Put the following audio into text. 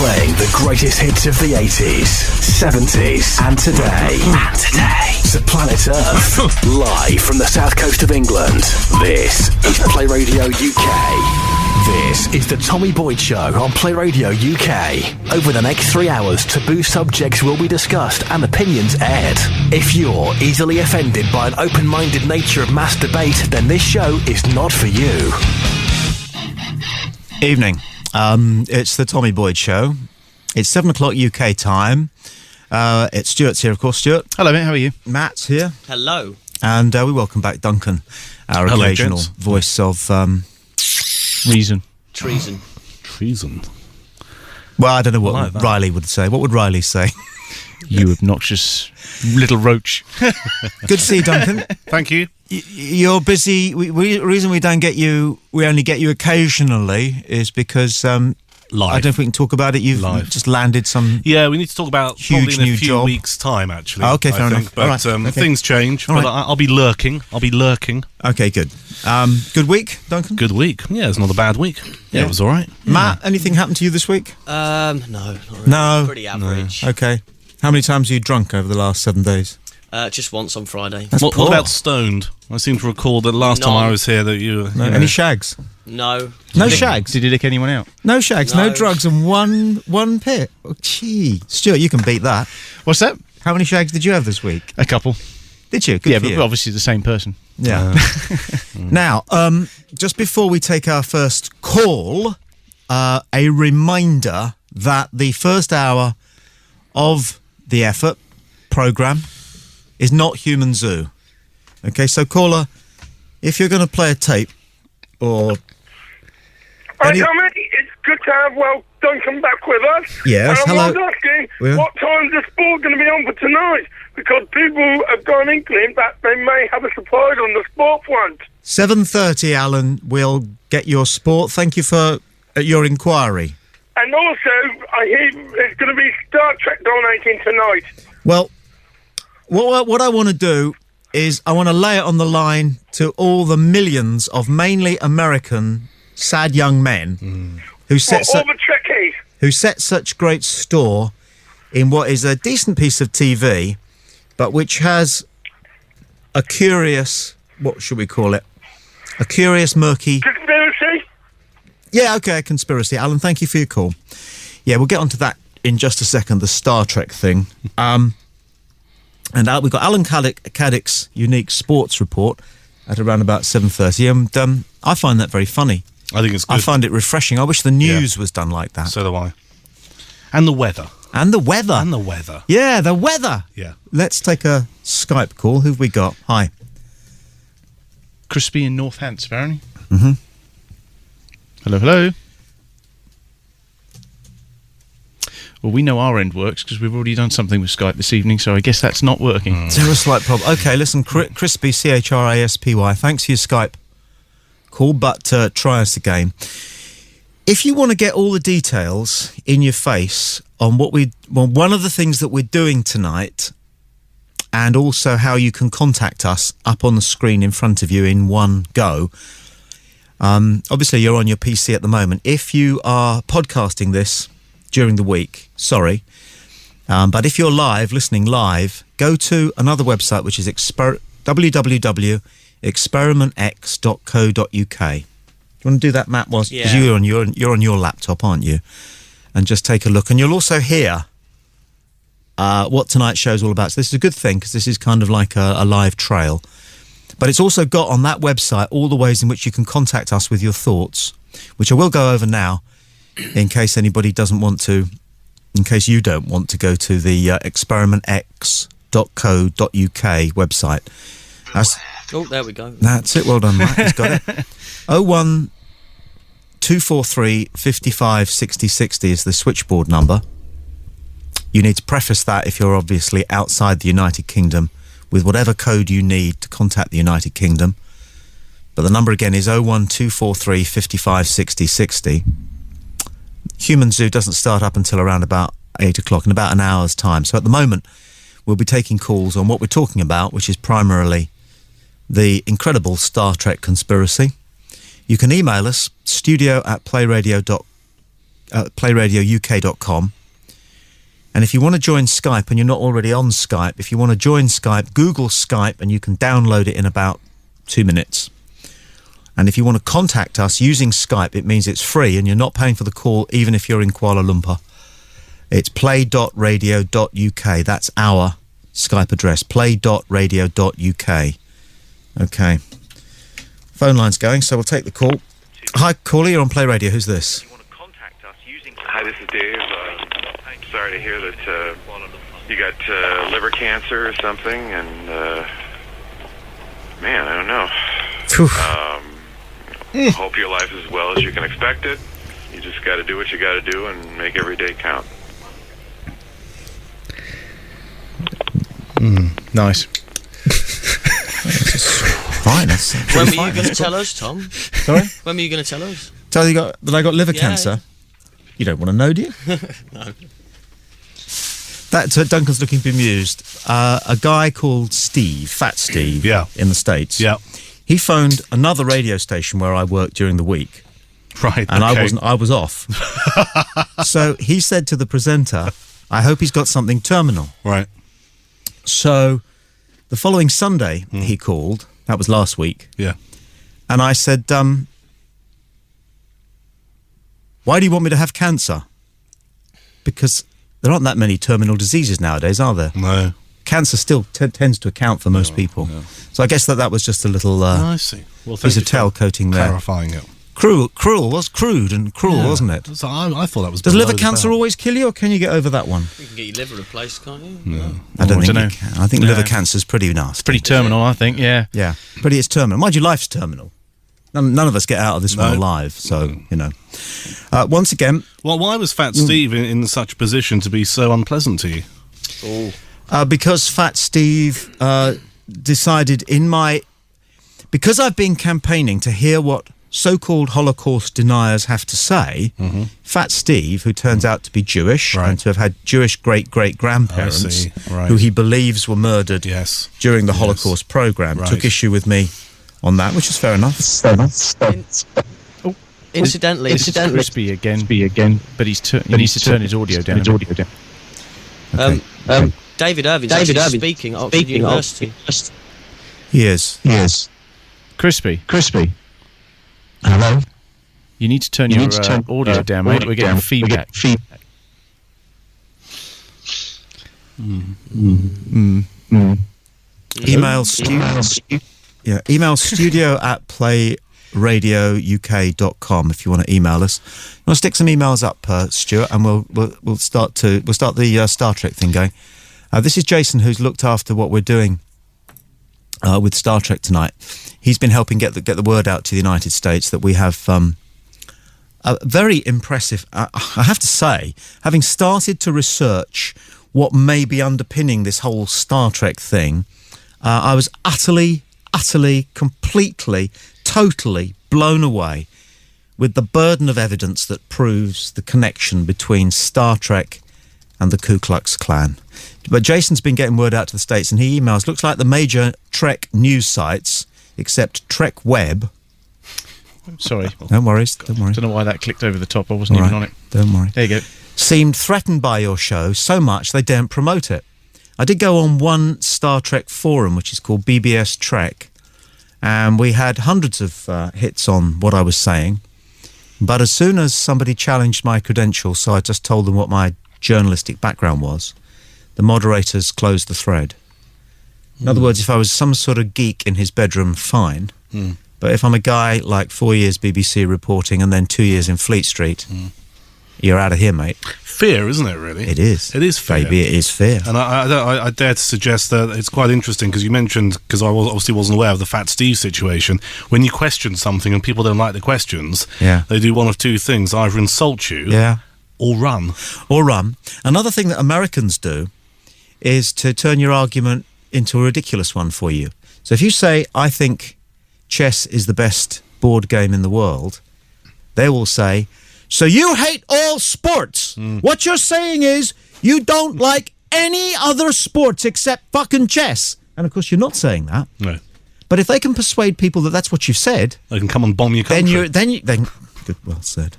playing the greatest hits of the 80s, 70s, and today. To planet Earth. Live from the south coast of England. This is Play Radio UK. This is the Tommy Boyd Show on Play Radio UK. Over the next 3 hours, taboo subjects will be discussed and opinions aired. If you're easily offended by an open-minded nature of mass debate, then this show is not for you. Evening. It's the Tommy Boyd Show. It's 7 o'clock UK time. It's Stuart's here, of course. Stuart. Hello, mate. How are you? Matt's here. Hello. And we welcome back Duncan, our Hello, occasional gents. voice of... Treason. Well, I don't know what Like that. Riley would say. What would Riley say? You obnoxious little roach. Good to see you, Duncan. Thank you. You're busy. The reason we don't get you, we only get you occasionally, is because... Live. I don't know if we can talk about it. You've Live. just landed some... Yeah, we need to talk about Huge probably in a new few job. weeks' time, actually. Oh, okay, I fair think. enough. But All right, okay. things change. All But right. I'll be lurking. Okay, good. Good week, Duncan? Good week. Yeah, it's not a bad week. Yeah, it was all right. Matt, anything happened to you this week? No, not really. No. Pretty average. Okay. How many times have you drunk over the last 7 days? Just once on Friday. That's What poor. about stoned? I seem to recall that last time None. I was here that you... No, yeah. any shags? No. No shags? Did you lick anyone out? No shags, no No. drugs, and one pit. Oh, gee. Stuart, you can beat that. What's that? How many shags did you have this week? A couple. Did you? Good Yeah, for but you. obviously the same person. Yeah. Now, just before we take our first call, a reminder that the first hour of the effort programme is not Human Zoo. Okay, so caller, if you're going to play a tape or... Hi, Any- Tommy. It's good to have Duncan back with us. Yes, and hello. I was asking, Yeah. what time's the sport going to be on for tonight? Because people have got an inkling that they may have a surprise on the sport front. 7:30, Alan, we'll get your sport. Thank you for your inquiry. And also, I hear it's going to be Star Trek dominating tonight. Well, what I want to do is I want to lay it on the line to all the millions of mainly American sad young men who set All the Trekkies. such great store in what is a decent piece of TV, but which has a curious, what should we call it? A curious, murky... Conspiracy? Yeah, okay, a conspiracy. Alan, thank you for your call. Yeah, we'll get onto that in just a second, the Star Trek thing. And we've got Alan Caddick's unique sports report at around about 7:30, and I find that very funny. I think it's good. I find it refreshing. I wish the news was done like that. So do I. And the weather. And the weather. And the weather. Yeah, the weather. Yeah. Let's take a Skype call. Who've we got? Hi. Crispy in Northants, apparently. Mm-hmm. Hello. Well, we know our end works because we've already done something with Skype this evening, so I guess that's not working. Is there a slight problem? Okay, listen, Crispy, CHRASPY, thanks for your Skype call, but try us again. If you want to get all the details in your face on one of the things that we're doing tonight, and also how you can contact us up on the screen in front of you in one go. Obviously, you're on your PC at the moment. If you are podcasting this during the week, sorry. But if you're listening live, go to another website, which is www.experimentx.co.uk. You want to do that, Matt? Because Yeah. you're on your laptop, aren't you? And just take a look. And you'll also hear what tonight's show is all about. So this is a good thing, because this is kind of like a live trail. But it's also got on that website all the ways in which you can contact us with your thoughts, which I will go over now, in case anybody doesn't want to, in case you don't want to go to the experimentx.co.uk website. Oh, there we go. That's it. Well done, Matt. He's got it. 01243 55 60 60 is the switchboard number. You need to preface that if you're obviously outside the United Kingdom with whatever code you need to contact the United Kingdom. But the number again is 01243 55 60 60. Human Zoo doesn't start up until around about 8 o'clock, in about an hour's time. So at the moment, we'll be taking calls on what we're talking about, which is primarily the incredible Star Trek conspiracy. You can email us, studio@playradio.co.uk. playradiouk.com. And if you want to join Skype and you're not already on Skype, if you want to join Skype, Google Skype and you can download it in about 2 minutes. And if you want to contact us using Skype, it means it's free and you're not paying for the call even if you're in Kuala Lumpur. It's play.radio.uk. That's our Skype address, play.radio.uk. Okay. Phone line's going, so we'll take the call. Hi, caller, you're on Play Radio. Who's this? Hi, this is Dave. Sorry to hear that you got liver cancer or something, and man, I don't know. Hope your life is as well as you can expect it. You just got to do what you got to do and make every day count. Nice. Fine. When were you going to tell us, Tom? Sorry? When were you going to tell us? Tell you that I got liver cancer? You don't want to know, do you? No. Duncan's looking bemused. A guy called Steve, Fat Steve, in the States. Yeah. He phoned another radio station where I worked during the week. Right. And okay. I was off. So he said to the presenter, I hope he's got something terminal. Right. So the following Sunday he called, that was last week. Yeah. And I said, why do you want me to have cancer? Because there aren't that many terminal diseases nowadays, are there? No. Cancer still tends to account for most people. Yeah. So I guess that was just a little I see. Well, piece of tail coating there. Clarifying it. Cruel was crude and cruel, wasn't it? So I thought that was. Does below liver the cancer belt. always kill you, or can you get over that one? You can get your liver replaced, can't you? No. I don't think dunno. you can. I think liver cancer is pretty nasty. Pretty terminal, I think, yeah. Yeah, it's terminal. Mind you, life's terminal. None of us get out of this one alive, so, you know. Once again... Well, why was Fat Steve in such a position to be so unpleasant to you? Because Fat Steve decided because I've been campaigning to hear what so-called Holocaust deniers have to say, Fat Steve, who turns out to be Jewish and to have had Jewish great-great-grandparents who he believes were murdered during the Holocaust programme, took issue with me on that, which is fair enough. Incidentally, This is Crispy again, but he needs to turn his audio down. David Irving's speaking at Oxford University. He is. Crispy. Hello? You need to turn your audio down, mate. We're getting feedback. Email studio@playradiouk.com if you want to email us. You want to stick some emails up, Stuart, and we'll start the Star Trek thing going. This is Jason, who's looked after what we're doing with Star Trek tonight. He's been helping get the word out to the United States that we have a very impressive. I have to say, having started to research what may be underpinning this whole Star Trek thing, I was utterly, completely, totally blown away with the burden of evidence that proves the connection between Star Trek and the Ku Klux Klan. But Jason's been getting word out to the States, and he emails, looks like the major Trek news sites, except Trek Web. Sorry. Don't worry. Don't know why that clicked over the top. I wasn't even on it. Don't worry. There you go. Seemed threatened by your show so much they daren't promote it. I did go on one Star Trek forum, which is called BBS Trek, and we had hundreds of hits on what I was saying. But as soon as somebody challenged my credentials, so I just told them what my journalistic background was, the moderators closed the thread. In other words, if I was some sort of geek in his bedroom, fine. But if I'm a guy like 4 years BBC reporting and then 2 years in Fleet Street, you're out of here, mate. Fear, isn't it, really? It is. It is fear. Baby, it is fear. And I dare to suggest that it's quite interesting, because you mentioned, because I obviously wasn't aware of the Fat Steve situation, when you question something and people don't like the questions, they do one of two things, either insult you or run. Another thing that Americans do is to turn your argument into a ridiculous one for you. So if you say, I think chess is the best board game in the world, they will say, so you hate all sports. What you're saying is you don't like any other sports except fucking chess. And of course you're not saying that. No. But if they can persuade people that that's what you've said, they can come and bomb your country. Then good, well said.